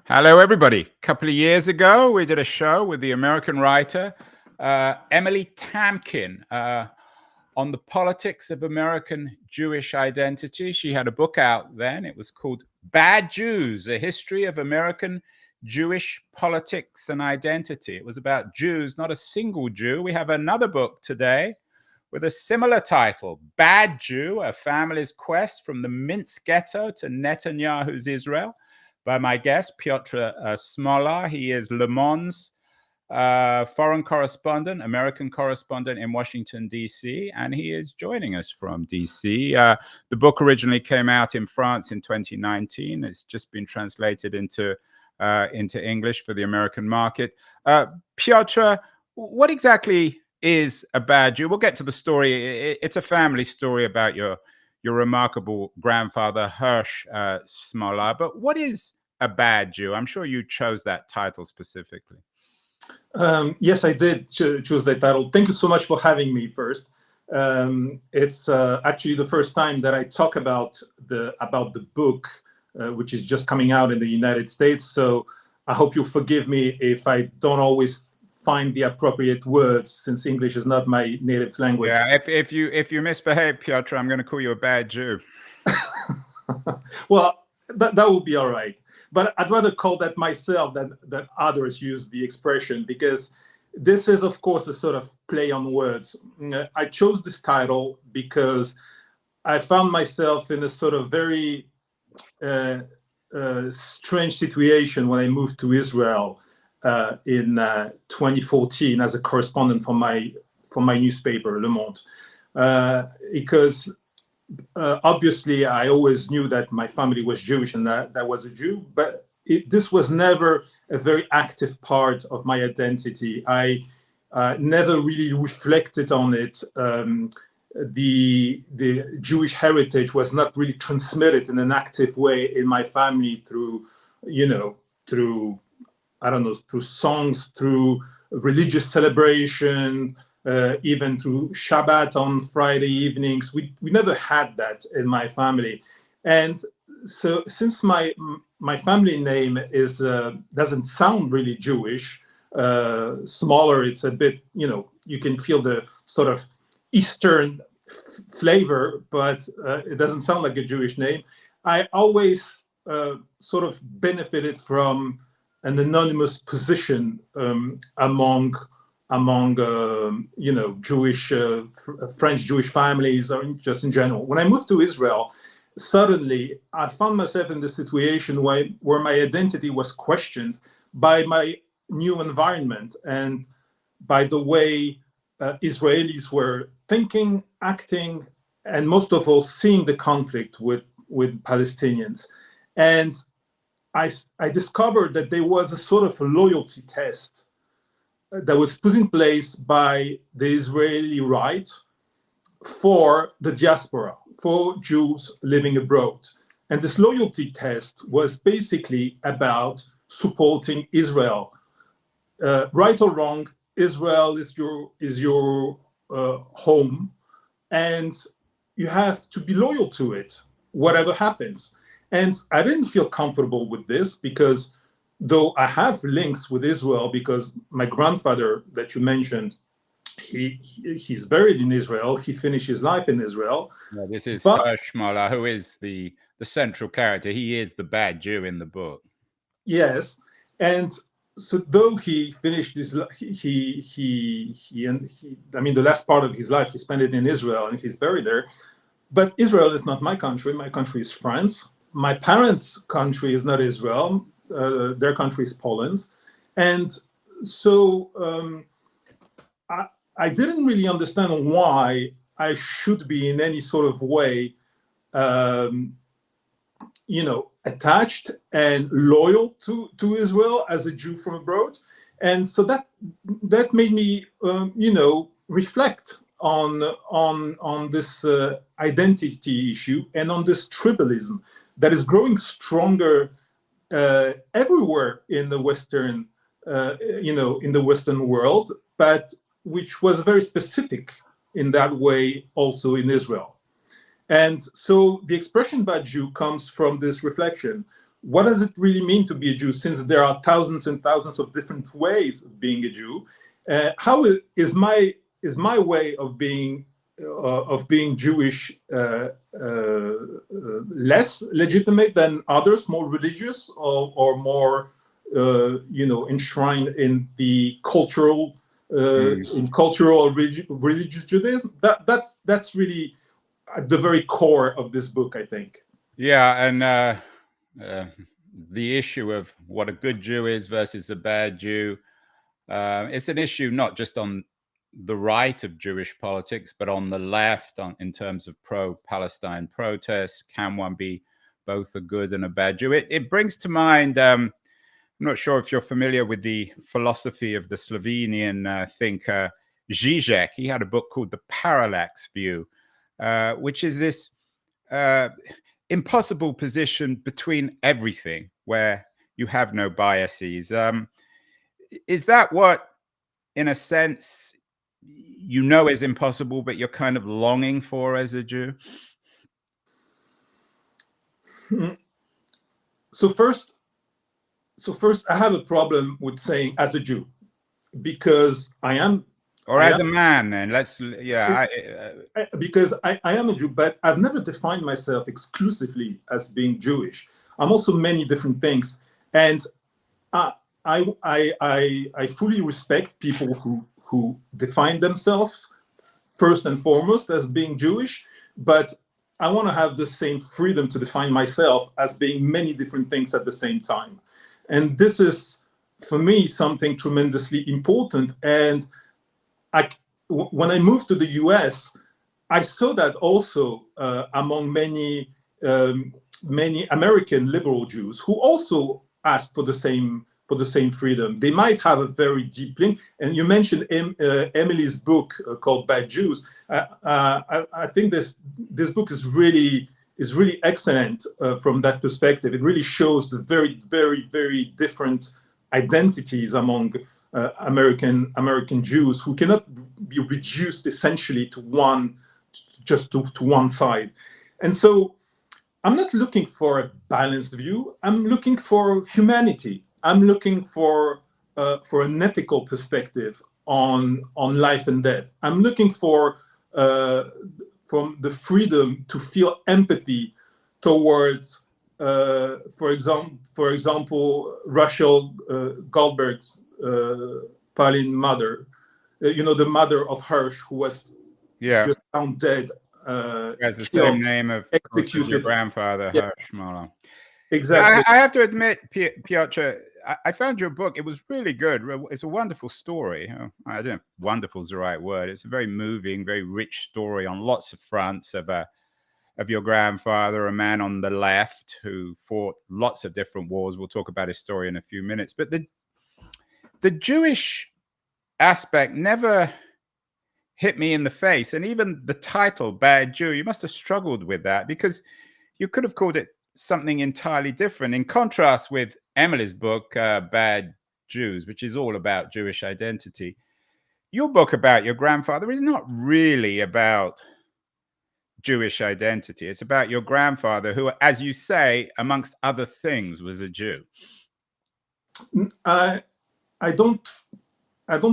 Hello, everybody. A couple of years ago, we did a show with the American writer Emily Tamkin on the politics of American Jewish identity. She had a book out then. It was called Bad Jews, A History of American Jewish Politics and Identity. It was about Jews, not a single Jew. We have another book today with a similar title, Bad Jew, A Family's Quest from the Minsk Ghetto to Netanyahu's Israel, by my guest, Piotr Smolar. He is Le Monde's foreign correspondent, American correspondent in Washington, D.C., and he is joining us from D.C. The book originally came out in France in 2019. It's just been translated into English for the American market. Piotr, what exactly is a bad Jew? We'll get to the story. It's a family story about your remarkable grandfather, Hirsch Smolar. But what is a bad Jew? I'm sure you chose that title specifically. Yes, I did choose that title. Thank you so much for having me first. It's actually the first time that I talk about the book, which is just coming out in the United States. So I hope you forgive me if I don't always find the appropriate words, since English is not my native language. Yeah, if you misbehave, Piotr, I'm going to call you a bad Jew. Well, that would be all right. But I'd rather call that myself than others use the expression, because this is, of course, a sort of play on words. I chose this title because I found myself in a sort of very strange situation when I moved to Israel in 2014 as a correspondent for my newspaper, Le Monde, because obviously I always knew that my family was Jewish and that I was a Jew, but this was never a very active part of my identity. I never really reflected on it. The Jewish heritage was not really transmitted in an active way in my family through songs, through religious celebration, even through Shabbat on Friday evenings. We never had that in my family. And so since my family name is doesn't sound really Jewish, Smolar, it's a bit, you can feel the sort of Eastern flavor, but it doesn't sound like a Jewish name. I always sort of benefited from an anonymous position among Jewish French Jewish families, or just in general. When I moved to Israel, suddenly I found myself in this situation where my identity was questioned by my new environment and by the way Israelis were thinking, acting, and most of all seeing the conflict with Palestinians. And I discovered that there was a sort of a loyalty test that was put in place by the Israeli right for the diaspora, for Jews living abroad. And this loyalty test was basically about supporting Israel. Right or wrong, Israel is your home, and you have to be loyal to it, whatever happens. And I didn't feel comfortable with this, because though I have links with Israel, because my grandfather that you mentioned, he's buried in Israel. He finished his life in Israel. Yeah, this is Hirsch Smolar, who is the central character. He is the bad Jew in the book. Yes, and so though he finished his, the last part of his life, he spent it in Israel, and he's buried there. But Israel is not my country. My country is France. My parents' country is not Israel. Their country is Poland. And so I didn't really understand why I should be in any sort of way, attached and loyal to Israel as a Jew from abroad. And so that made me, reflect on this identity issue and on this tribalism that is growing stronger everywhere in the Western, in the Western world, but which was very specific in that way also in Israel. And so the expression bad Jew comes from this reflection. what does it really mean to be a Jew, since there are thousands and thousands of different ways of being a Jew? How is my way of being Jewish less legitimate than others, more religious, or more enshrined in the cultural religious Judaism? That's really at the very core of this book, I think. Yeah, and the issue of what a good Jew is versus a bad Jew, it's an issue not just on the right of Jewish politics, but on the left, in terms of pro-Palestine protests. Can one be both a good and a bad Jew? It brings to mind, I'm not sure if you're familiar with the philosophy of the Slovenian thinker Žižek. He had a book called The Parallax View, which is this impossible position between everything where you have no biases. Is that what, in a sense, is impossible, but you're kind of longing for as a Jew? So first, I have a problem with saying as a Jew, because I am. Or as a man, then because I am a Jew, but I've never defined myself exclusively as being Jewish. I'm also many different things, and I fully respect people who define themselves first and foremost as being Jewish, but I want to have the same freedom to define myself as being many different things at the same time. And this is, for me, something tremendously important. And when I moved to the US, I saw that also among many American liberal Jews who also asked for the same freedom. They might have a very deep link. And you mentioned Emily's book called Bad Jews. I think this book is really excellent from that perspective. It really shows the very, very, very different identities among American Jews, who cannot be reduced essentially to one side. And so I'm not looking for a balanced view. I'm looking for humanity. I'm looking for an ethical perspective on life and death. I'm looking for from the freedom to feel empathy towards, for example, Rachel Goldberg's Palin mother, the mother of Hirsch, who was just found dead. Has the same name of course, as your grandfather, Piotr Smolar. Exactly. I have to admit, Piotr, I found your book. It was really good. It's a wonderful story. I don't know if wonderful is the right word. It's a very moving, very rich story on lots of fronts of your grandfather, a man on the left who fought lots of different wars. We'll talk about his story in a few minutes. But the Jewish aspect never hit me in the face. And even the title, Bad Jew, you must have struggled with that, because you could have called it something entirely different, in contrast with Emily's book, Bad Jews, which is all about Jewish identity. Your book about your grandfather is not really about Jewish identity. It's about your grandfather, who, as you say, amongst other things, was a Jew. I don't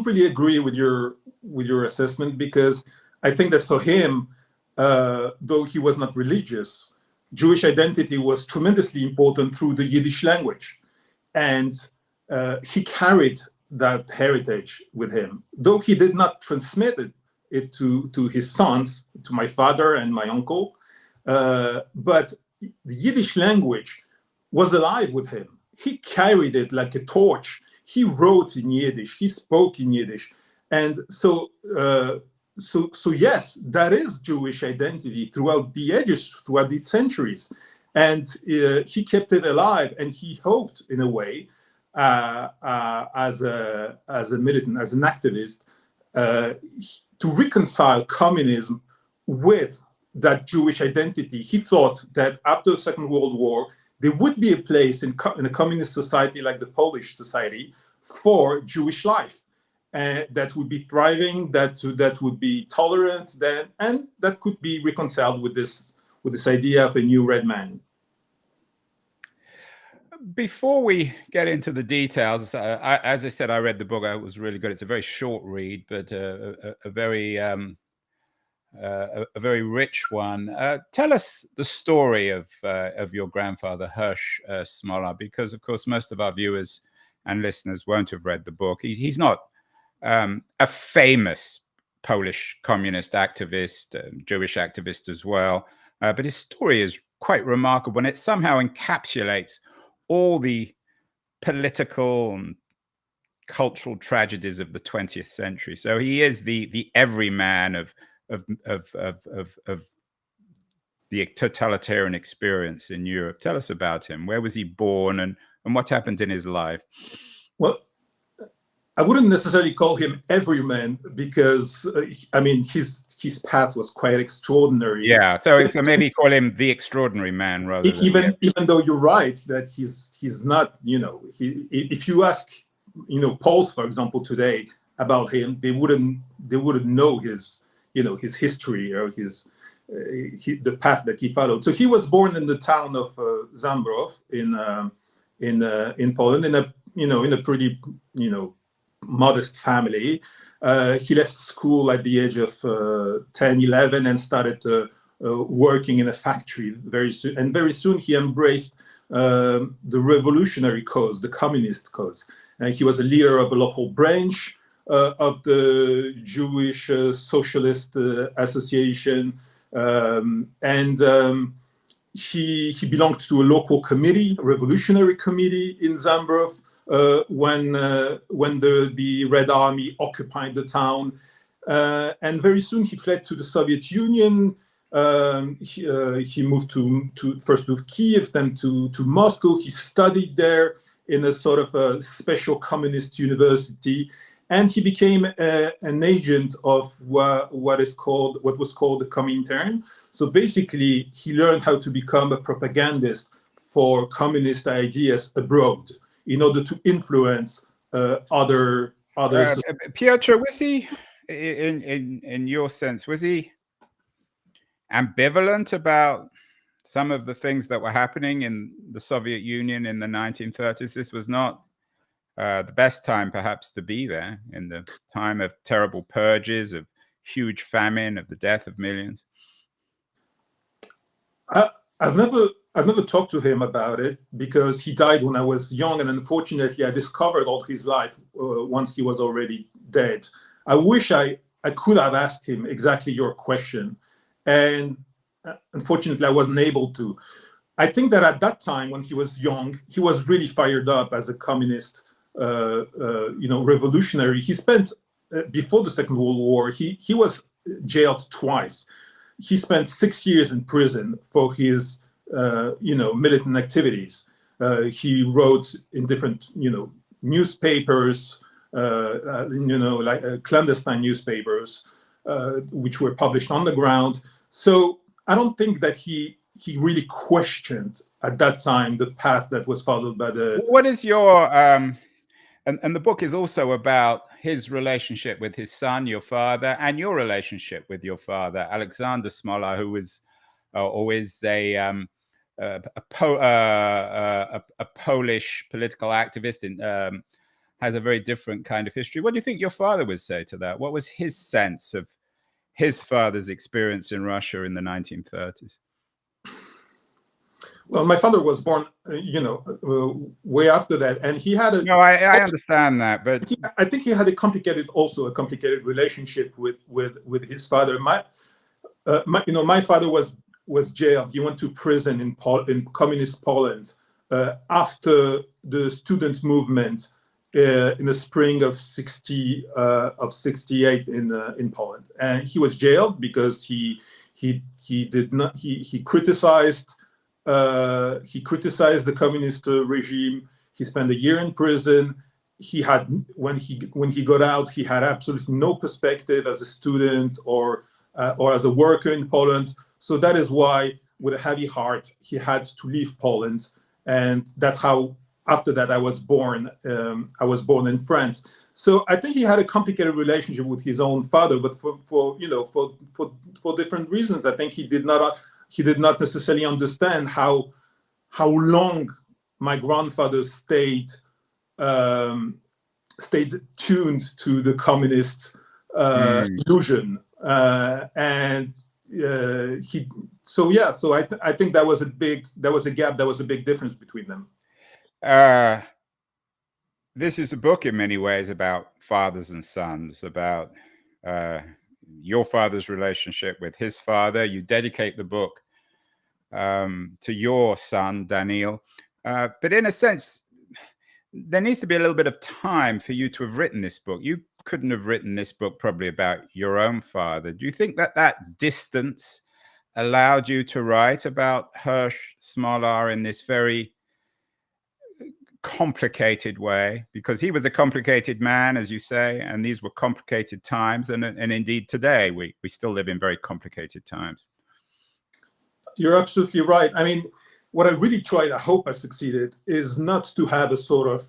really agree with your assessment, because I think that for him, though he was not religious, Jewish identity was tremendously important through the Yiddish language, and he carried that heritage with him, though he did not transmit it to his sons, to my father and my uncle. But the Yiddish language was alive with him. He carried it like a torch. He wrote in Yiddish. He spoke in Yiddish, and so yes, that is Jewish identity throughout the ages, throughout the centuries, and he kept it alive. And he hoped, in a way, as a militant, as an activist, to reconcile communism with that Jewish identity. He thought that after the Second World War, there would be a place in a communist society like the Polish society for Jewish life. That would be thriving, that would be tolerant, and that could be reconciled with this idea of a new red man. Before we get into the details, as I said, I read the book. It was really good. It's a very short read, but a very a very rich one. Tell us the story of your grandfather, Hirsch Smolar, because of course most of our viewers and listeners won't have read the book. He's not a famous Polish communist activist, Jewish activist as well, but his story is quite remarkable, and it somehow encapsulates all the political and cultural tragedies of the 20th century. So he is the everyman of the totalitarian experience in Europe. Tell us about him. Where was he born, and what happened in his life? Well, I wouldn't necessarily call him everyman because I mean his path was quite extraordinary. Yeah, so maybe call him the extraordinary man rather than even though you're right that he's not, you know, if you ask, you know, Poles, for example, today about him, they wouldn't know his, you know, his history or the path that he followed. So he was born in the town of Zambrów in Poland, in a pretty, you know, modest family. He left school at the age of 10, 11 and started working in a factory very soon. And very soon he embraced the revolutionary cause, the communist cause. And he was a leader of a local branch of the Jewish Socialist Association. He belonged to a local committee, a revolutionary committee in Zambrów, when the Red Army occupied the town, and very soon he fled to the Soviet Union. He moved to first to Kiev, then to Moscow. He studied there in a sort of a special communist university, and he became an agent of what was called the Comintern. So basically, he learned how to become a propagandist for communist ideas abroad, in order to influence others. Piotr, was he, in your sense, was he ambivalent about some of the things that were happening in the Soviet Union in the 1930s? This was not the best time, perhaps, to be there, in the time of terrible purges, of huge famine, of the death of millions. I've never talked to him about it because he died when I was young, and unfortunately I discovered all his life once he was already dead. I wish I could have asked him exactly your question, and unfortunately I wasn't able to. I think that at that time, when he was young, he was really fired up as a communist, revolutionary. He spent, before the Second World War, he was jailed twice. He spent 6 years in prison for his militant activities. He wrote in different, newspapers, clandestine newspapers, which were published on the ground. So I don't think that he really questioned at that time the path that was followed by the. What is your and the book is also about his relationship with his son, your father, and your relationship with your father, Alexander Smolar, who was always a Polish political activist and has a very different kind of history. What do you think your father would say to that? What was his sense of his father's experience in Russia in the 1930s? Well, my father was born, way after that, and he had a. No, I understand that, but I think he had a complicated relationship with his father. My father was jailed. He went to prison in communist Poland after the student movement in the spring of 68 in Poland, and he was jailed because he criticized. He criticized the communist regime. He spent a year in prison. He had, when he got out, he had absolutely no perspective as a student or as a worker in Poland. So that is why, with a heavy heart, he had to leave Poland, and that's how. After that, I was born. I was born in France. So I think he had a complicated relationship with his own father, but for different reasons. I think he did not necessarily understand how long my grandfather stayed tuned to the communist illusion, and he. So yeah, so I think that was a gap, that was a big difference between them. This is a book in many ways about fathers and sons, about your father's relationship with his father. You dedicate the book to your son, Daniil. But in a sense, there needs to be a little bit of time for you to have written this book. You couldn't have written this book probably about your own father. Do you think that that distance allowed you to write about Hersh Smolar in this very complicated way? Because he was a complicated man, as you say, and these were complicated times. And indeed, today, we still live in very complicated times. You're absolutely right. I mean, what I really tried, I hope I succeeded, is not to have a sort of,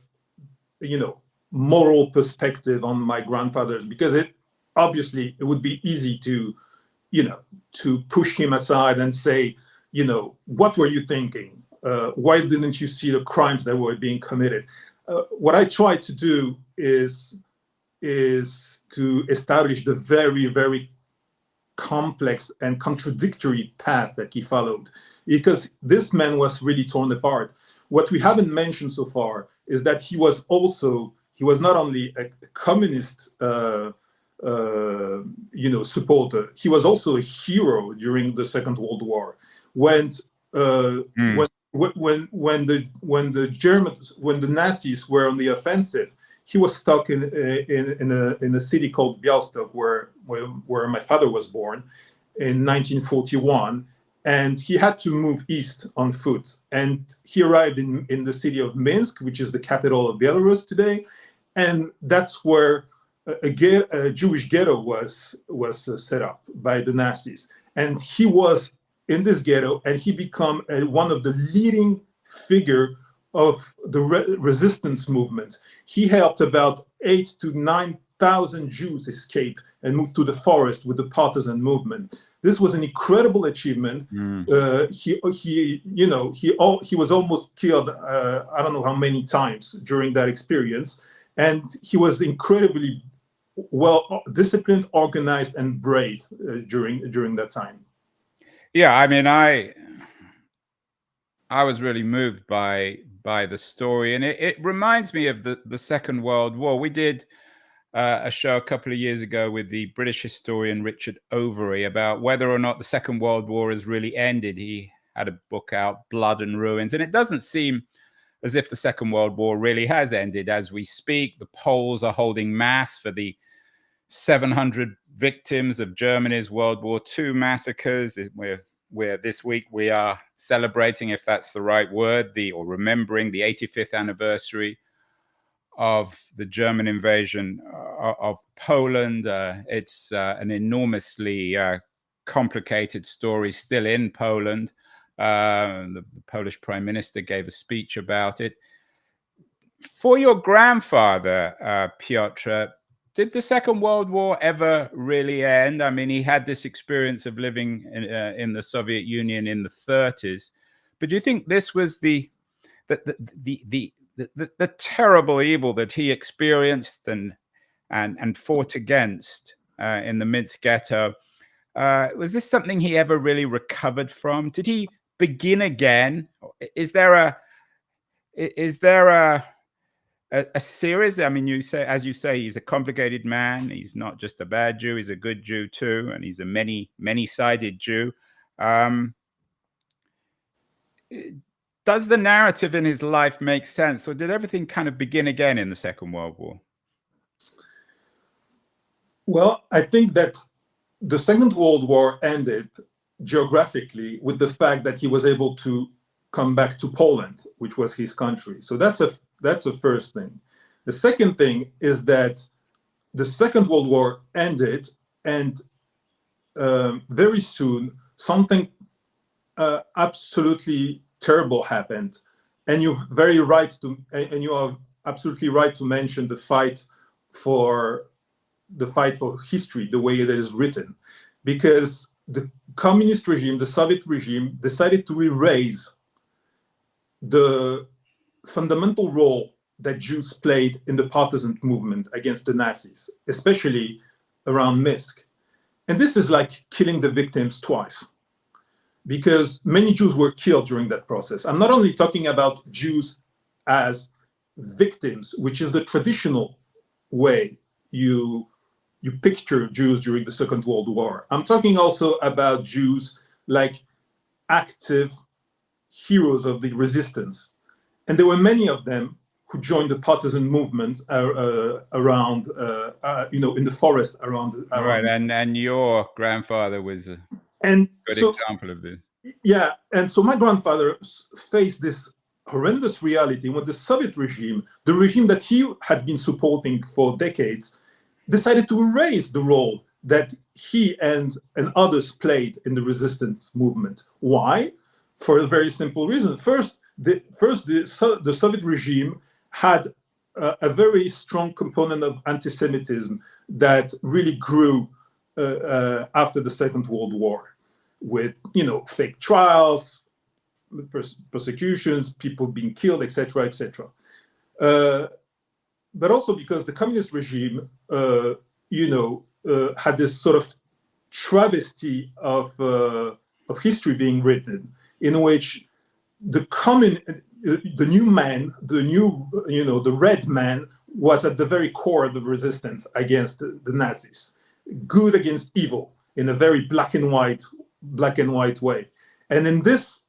moral perspective on my grandfathers, because it would be easy to, to push him aside and say, what were you thinking? Why didn't you see the crimes that were being committed? What I tried to do is to establish the very, very complex and contradictory path that he followed, because this man was really torn apart. What we haven't mentioned so far is that he was not only a communist supporter, he was also a hero during the Second World War. When the Nazis were on the offensive, he was stuck in a city called Białystok, where my father was born in 1941, and he had to move east on foot. And he arrived in the city of Minsk, which is the capital of Belarus today, and that's where a Jewish ghetto was set up by the Nazis. And he was in this ghetto, and he became one of the leading figure of the resistance movement. He helped about 8,000 to 9,000 Jews escape and move to the forest with the partisan movement. This was an incredible achievement. He was almost killed, I don't know how many times during that experience, and he was incredibly well disciplined, organized, and brave during that time. Yeah, I mean, I was really moved by the story, and it reminds me of the Second World War. We did a show a couple of years ago with the British historian Richard Overy about whether or not the Second World War has really ended. He had a book out, Blood and Ruins, and it doesn't seem as if the Second World War really has ended. As we speak, the Poles are holding mass for the 700 victims of Germany's World War II massacres. Where this week we are celebrating, if that's the right word, or remembering the 85th anniversary of the German invasion of Poland. It's an enormously complicated story still in Poland. The Polish Prime Minister gave a speech about it. For your grandfather, Piotr, did the Second World War ever really end? I mean, he had this experience of living in the Soviet Union in the 30s, but do you think this was the terrible evil that he experienced and fought against in the Minsk ghetto? Was this something he ever really recovered from? Did he begin again? Is there a series? I mean, as you say, he's a complicated man. He's not just a bad Jew; he's a good Jew too, and he's a many-sided Jew. Does the narrative in his life make sense, or did everything kind of begin again in the Second World War? Well, I think that the Second World War ended geographically with the fact that he was able to come back to Poland, which was his country. So that's the first thing. The second thing is that the Second World War ended, and very soon something absolutely terrible happened. And you are absolutely right to mention the fight for history, the way that is written, because the communist regime, the Soviet regime, decided to erase the fundamental role that Jews played in the partisan movement against the Nazis, especially around Minsk. And this is like killing the victims twice, because many Jews were killed during that process. I'm not only talking about Jews as victims, which is the traditional way you picture Jews during the Second World War. I'm talking also about Jews like active heroes of the resistance. And there were many of them who joined the partisan movement around, in the forest around. Right, and your grandfather was a good example of this. Yeah, and so my grandfather faced this horrendous reality when the Soviet regime, the regime that he had been supporting for decades, decided to erase the role that he and others played in the resistance movement. Why? For a very simple reason. First, the Soviet regime had a very strong component of anti-Semitism that really grew after the Second World War, with fake trials, persecutions, people being killed, etc., etc. But also because the communist regime, had this sort of travesty of history being written, in which the new man, the red man, was at the very core of the resistance against the Nazis, good against evil, in a very black and white way. And in this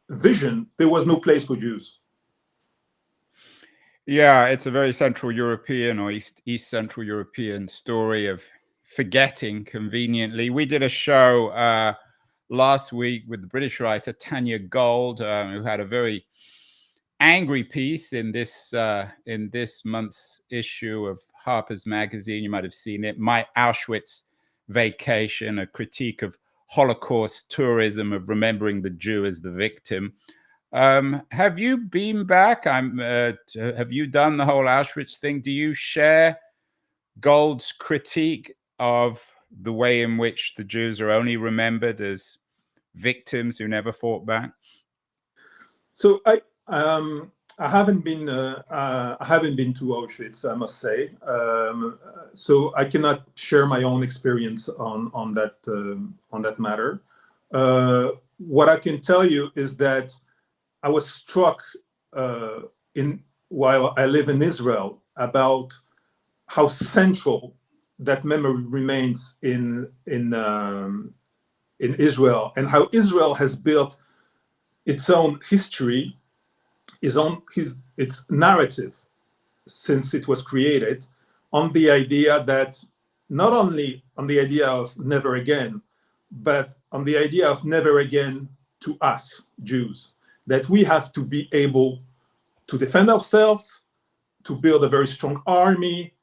vision, there was no place for Jews. Yeah, it's a very Central European or East Central European story of forgetting conveniently. We did a show last week with the British writer Tanya Gold, who had a very angry piece in this month's issue of Harper's Magazine. You might have seen it, My Auschwitz Vacation, a critique of Holocaust tourism, of remembering the Jew as the victim. Have you been back? Have you done the whole Auschwitz thing? Do you share Gold's critique of the way in which the Jews are only remembered as victims who never fought back? So I haven't been to Auschwitz, I must say. So I cannot share my own experience on that matter. What I can tell you is that I was struck while I live in Israel about how central that memory remains in Israel, and how Israel has built its own history, its narrative since it was created, on the idea that, not only on the idea of never again, but on the idea of never again to us Jews, that we have to be able to defend ourselves, to build a very strong army,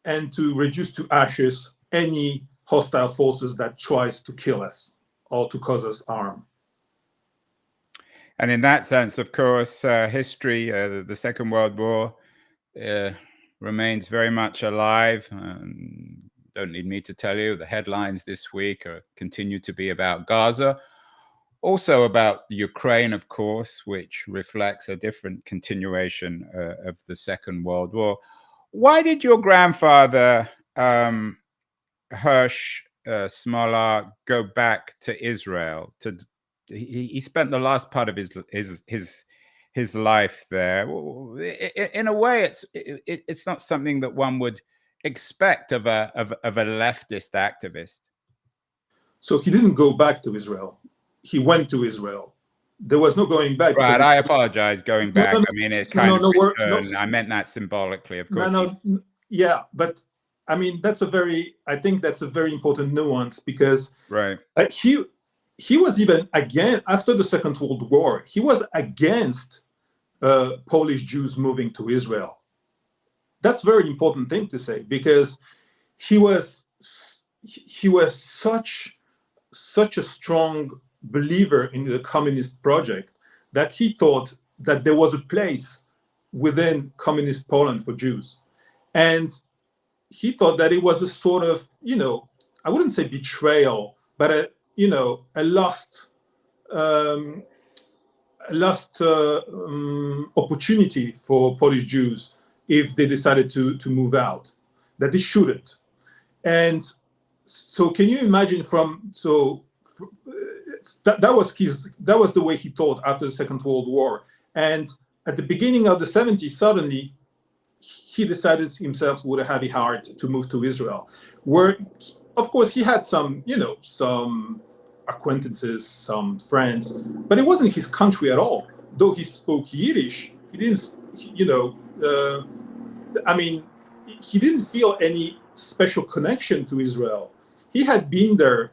and to reduce to ashes any hostile forces that tries to kill us or to cause us harm. And in that sense, of course, history, the Second World War, remains very much alive. Don't need me to tell you, the headlines this week continue to be about Gaza. Also about Ukraine, of course, which reflects a different continuation of the Second World War. Why did your grandfather, Hirsch Smolar, go back to Israel? He spent the last part of his life there. In a way, it's not something that one would expect of a leftist activist. So he didn't go back to Israel. He went to Israel. There was no going back. Right, I apologize, going back. I mean, it kind of returned. I meant that symbolically, of course. Yeah, but I mean, I think that's a very important nuance, because right. He was even, again, after the Second World War, he was against Polish Jews moving to Israel. That's a very important thing to say, because he was such a strong believer in the communist project that he thought that there was a place within communist Poland for Jews. And he thought that it was a sort of, I wouldn't say betrayal, but a lost last opportunity for Polish Jews if they decided to move out, that they shouldn't. And so, can you imagine that was the way he thought after the Second World War. And at the beginning of the 70s, suddenly he decided himself with a heavy heart to move to Israel, where, of course, he had some acquaintances, some friends, but it wasn't his country at all. Though he spoke Yiddish, he didn't, he didn't feel any special connection to Israel. He had been there.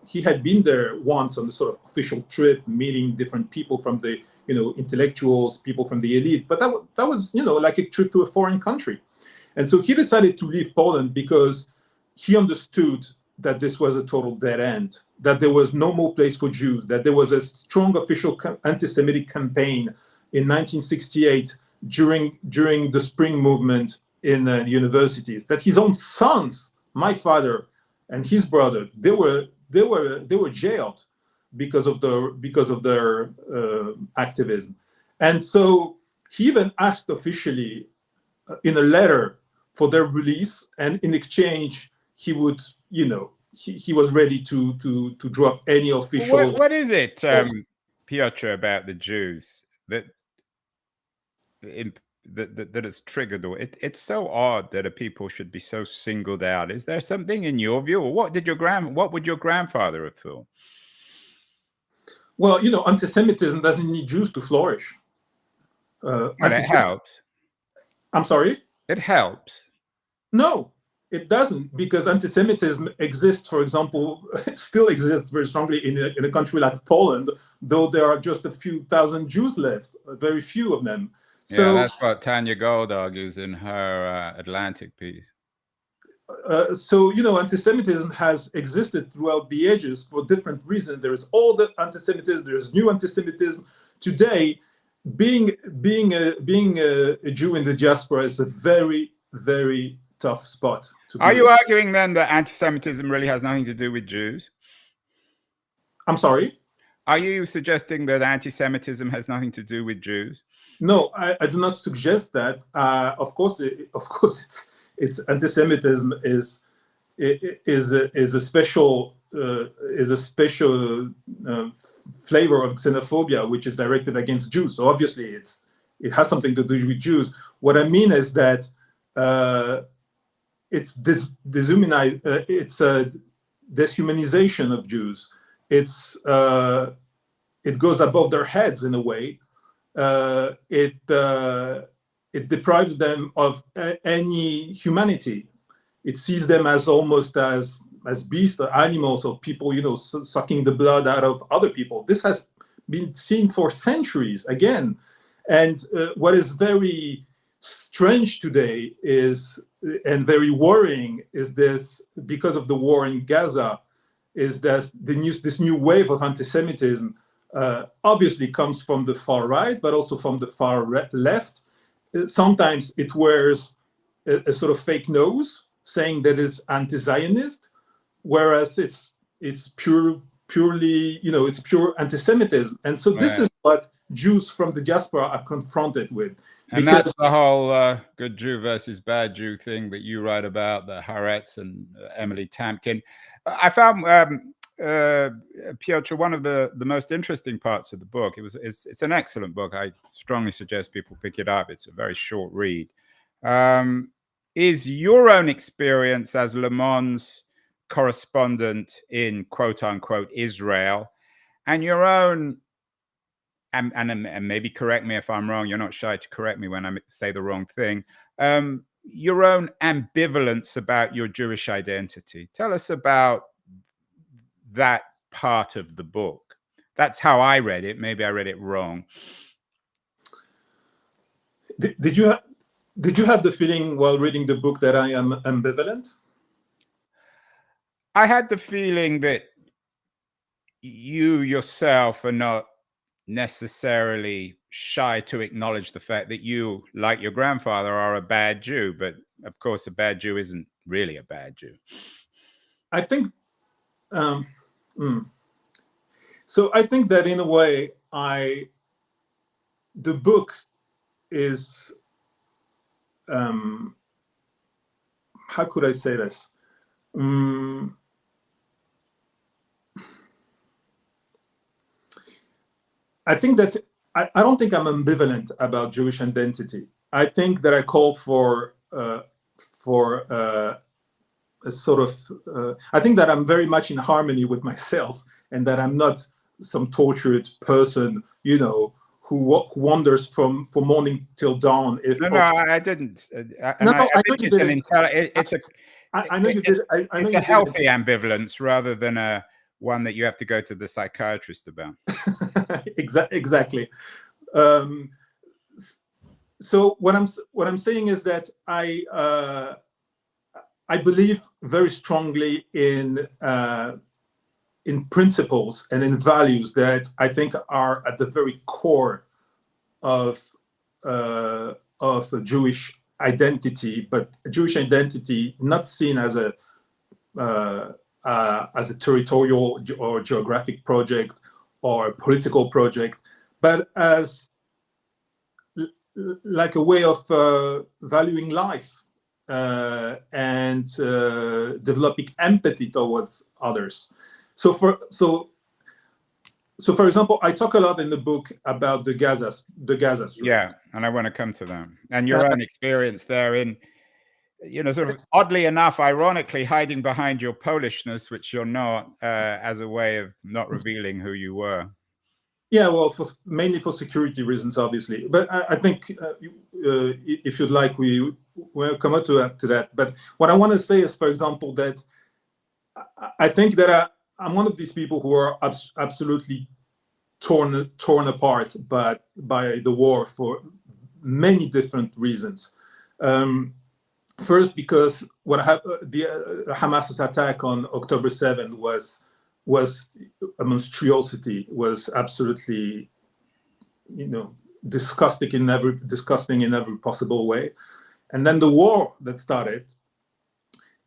He had been there once on a sort of official trip, meeting different people from the intellectuals, people from the elite. But that was like a trip to a foreign country. And so he decided to leave Poland because he understood that this was a total dead end, that there was no more place for Jews, that there was a strong official anti-Semitic campaign in 1968 during the Spring Movement in universities, that his own sons, my father and his brother, they were jailed because of their activism. And so he even asked officially in a letter for their release, and in exchange he would he was ready to drop any official. What is it, Piotr, about the Jews that it's triggered? Or it's so odd that a people should be so singled out. Is there something in your view, or what would your grandfather have thought? Well, anti-Semitism doesn't need Jews to flourish. And it helps. I'm sorry? It helps. No, it doesn't, because anti-Semitism exists, for example, still exists very strongly in a country like Poland, though there are just a few thousand Jews left, very few of them. So that's what Tanya Gold argues in her Atlantic piece. So anti-Semitism has existed throughout the ages for different reasons. There is old anti-Semitism, there's new anti-Semitism. Today, being a Jew in the diaspora is a very, very tough spot to be. Are you arguing then that anti-Semitism really has nothing to do with Jews? I'm sorry? Are you suggesting that anti-Semitism has nothing to do with Jews? No, I do not suggest that. Of course, it's anti-Semitism is a special flavor of xenophobia, which is directed against Jews. So obviously, it has something to do with Jews. What I mean is that it's it's a deshumanization of Jews. It goes above their heads in a way. It deprives them of any humanity. It sees them as almost as beasts or animals, or people, sucking the blood out of other people. This has been seen for centuries again. And what is very strange today and very worrying is this, because of the war in Gaza, is that this new wave of anti-Semitism obviously comes from the far right, but also from the far left. Sometimes it wears a sort of fake nose, saying that it's anti-Zionist, whereas it's purely it's pure anti-Semitism. And so this is what Jews from the diaspora are confronted with. And that's the whole good Jew versus bad Jew thing that you write about, the Haaretz and Emily Tamkin. I found, Piotr, one of the most interesting parts of the book. It's an excellent book. I strongly suggest people pick it up. It's a very short read. Is your own experience as Le Monde's correspondent in quote unquote Israel, and your own, and maybe correct me if I'm wrong, you're not shy to correct me when I say the wrong thing, your own ambivalence about your Jewish identity. Tell us about that part of the book. That's how I read it. Maybe I read it wrong. Did you have the feeling while reading the book that I am ambivalent? I had the feeling that you yourself are not necessarily shy to acknowledge the fact that you, like your grandfather, are a bad Jew. But of course, a bad Jew isn't really a bad Jew. I think so. I think that in a way, the book is, how could I say this? I think that I don't think I'm ambivalent about Jewish identity. I think that I call for a sort of. I think that I'm very much in harmony with myself, and that I'm not some tortured person, you know, who wanders from morning till dawn. No, I didn't. And No, I I know think you it's didn't. I know you did. I know it's you a did. healthy ambivalence rather than a one that you have to go to the psychiatrist about. Exactly. So what I'm saying is that I believe very strongly in principles and in values that I think are at the very core of a Jewish identity, but a Jewish identity not seen as a territorial or geographic project or a political project, but as like a way of valuing life and developing empathy towards others. So for example, I talk a lot in the book about the Gaza Strip. Yeah, and I want to come to that and your own experience there in, you know, sort of oddly enough, ironically, hiding behind your Polishness, which you're not, as a way of not revealing who you were. Yeah, well, mainly for security reasons, obviously. But I think if you'd like, we'll come up to that. But what I want to say is, for example, that I think that I'm one of these people who are absolutely torn apart by the war for many different reasons. First, because the Hamas's attack on October 7th was a monstrosity, was absolutely, you know, disgusting in every possible way. And then the war that started.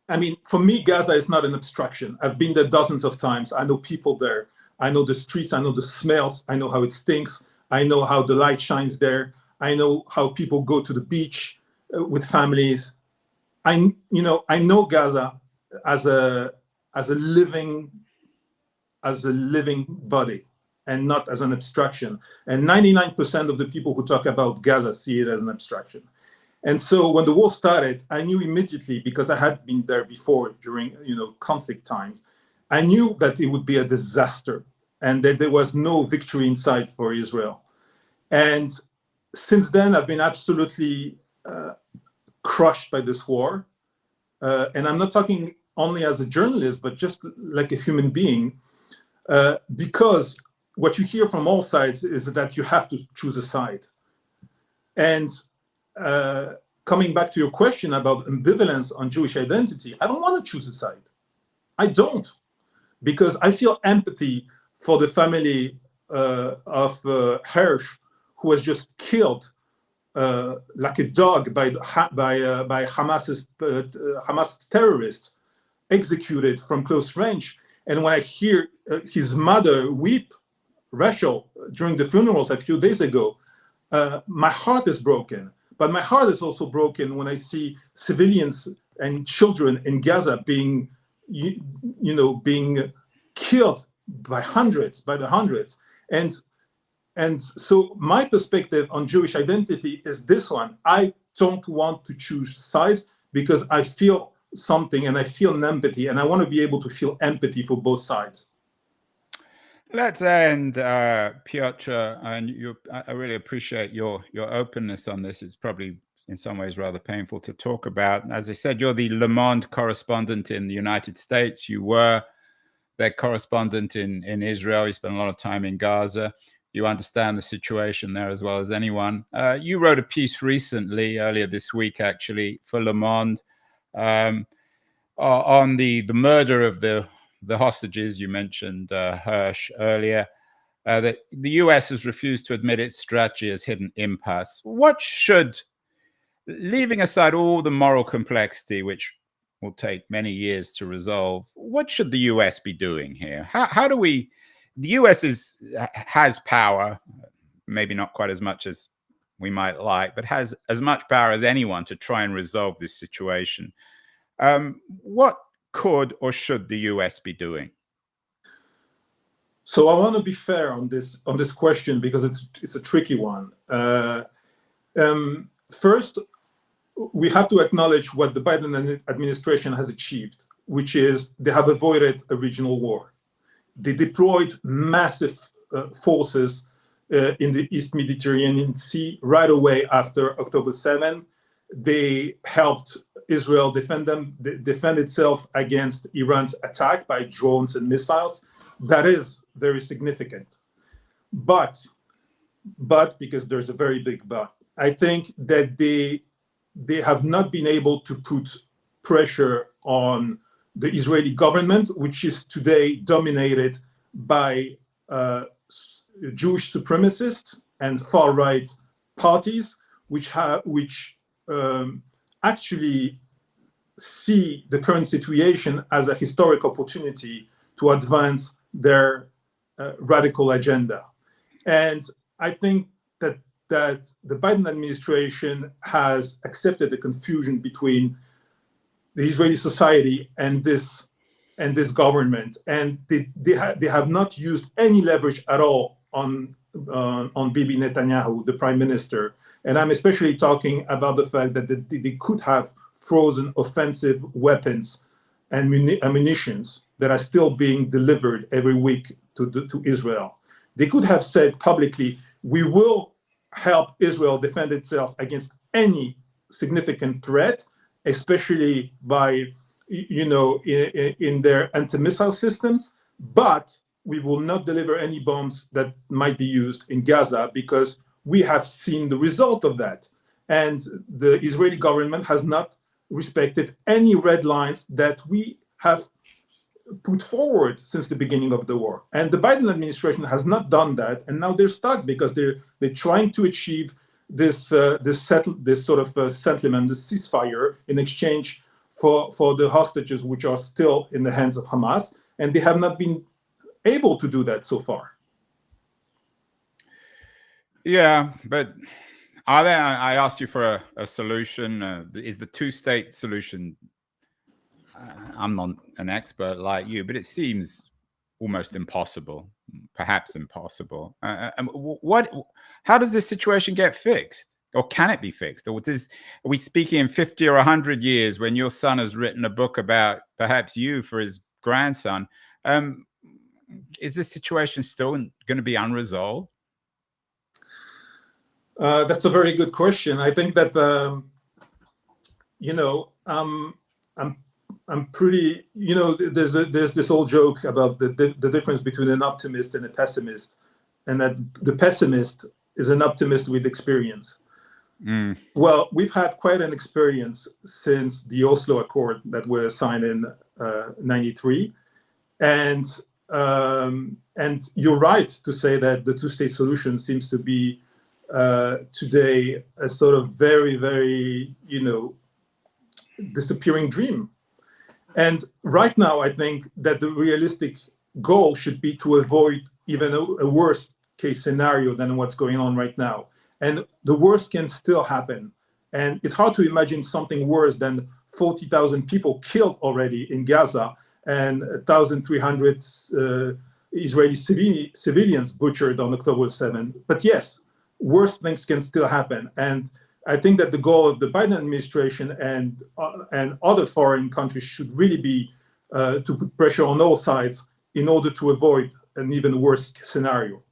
I mean, for me, Gaza is not an abstraction. I've been there dozens of times. I know people there. I know the streets. I know the smells. I know how it stinks. I know how the light shines there. I know how people go to the beach with families. I know Gaza as a living body and not as an abstraction. And 99% of the people who talk about Gaza see it as an abstraction. And so when the war started, I knew immediately, because I had been there before during, you know, conflict times, I knew that it would be a disaster and that there was no victory in sight for Israel. And since then, I've been absolutely crushed by this war. And I'm not talking only as a journalist, but just like a human being, because what you hear from all sides is that you have to choose a side. And coming back to your question about ambivalence on Jewish identity, I don't want to choose a side. I don't, because I feel empathy for the family of Hirsch, who was just killed like a dog by Hamas's terrorists, executed from close range. And when I hear his mother weep, Rachel, during the funerals a few days ago, my heart is broken. But my heart is also broken when I see civilians and children in Gaza being killed by the hundreds. And so my perspective on Jewish identity is this one. I don't want to choose sides because I feel something and I feel an empathy, and I want to be able to feel empathy for both sides. Let's end, Piotr, and I really appreciate your openness on this. It's probably in some ways rather painful to talk about. As I said, you're the Le Monde correspondent in the United States. You were their correspondent in Israel. You spent a lot of time in Gaza. You understand the situation there as well as anyone. You wrote a piece recently, earlier this week actually, for Le Monde on the murder of the hostages. You mentioned Hirsch earlier, that the US has refused to admit its strategy has hit an impasse. What should, leaving aside all the moral complexity, which will take many years to resolve, what should the US be doing here? How do we, the US has power, maybe not quite as much as we might like, but has as much power as anyone to try and resolve this situation. What could or should the US be doing? So I want to be fair on this question because it's a tricky one. First, we have to acknowledge what the Biden administration has achieved, which is they have avoided a regional war. They deployed massive forces in the East Mediterranean Sea right away after October 7. They helped Israel defend itself against Iran's attack by drones and missiles. That is very significant. But because there's a very big but, I think that they have not been able to put pressure on the Israeli government, which is today dominated by Jewish supremacists and far-right parties, which actually see the current situation as a historic opportunity to advance their radical agenda. And I think that the Biden administration has accepted the confusion between the Israeli society and this government, and they have not used any leverage at all on Bibi Netanyahu, the prime minister. And I'm especially talking about the fact that they could have frozen offensive weapons and munitions that are still being delivered every week to Israel. They could have said publicly, we will help Israel defend itself against any significant threat, especially by, in their anti-missile systems, but we will not deliver any bombs that might be used in Gaza because we have seen the result of that. And the Israeli government has not respected any red lines that we have put forward since the beginning of the war. And the Biden administration has not done that, and now they're stuck because they're trying to achieve this sort of settlement, this ceasefire, in exchange for the hostages which are still in the hands of Hamas, and they have not been able to do that so far. Yeah, but I asked you for a solution. Is the two-state solution? I'm not an expert like you, but it seems almost impossible, perhaps impossible. How does this situation get fixed? Or can it be fixed? Or are we speaking in 50 or 100 years when your son has written a book about perhaps you for his grandson? Is this situation still going to be unresolved? That's a very good question. I think that, I'm pretty, there's this old joke about the difference between an optimist and a pessimist, and that the pessimist is an optimist with experience. Well, we've had quite an experience since the Oslo Accord that were signed in 93. And you're right to say that the two-state solution seems to be today a sort of very, very, disappearing dream. And right now, I think that the realistic goal should be to avoid even a worst case scenario than what's going on right now. And the worst can still happen. And it's hard to imagine something worse than 40,000 people killed already in Gaza and 1,300 Israeli civilians butchered on October 7. But yes, worse things can still happen. And I think that the goal of the Biden administration and other foreign countries should really be to put pressure on all sides in order to avoid an even worse scenario.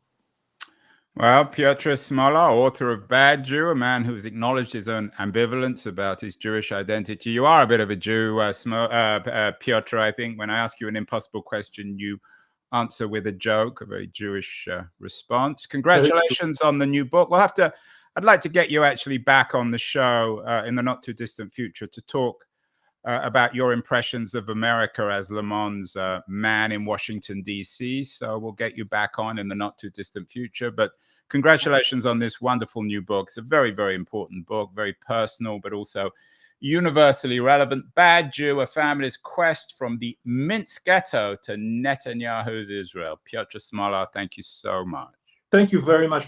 Well, Piotr Smolar, author of Bad Jew, a man who's acknowledged his own ambivalence about his Jewish identity. You are a bit of a Jew, Piotr, I think. When I ask you an impossible question, you answer with a joke, a very Jewish response. Congratulations on the new book. I'd like to get you actually back on the show in the not too distant future to talk about your impressions of America as Le Monde's man in Washington, D.C. So we'll get you back on in the not too distant future. But congratulations on this wonderful new book. It's a very, very important book, very personal, but also universally relevant. Bad Jew, a family's quest from the Minsk ghetto to Netanyahu's Israel. Piotr Smolar, thank you so much. Thank you very much.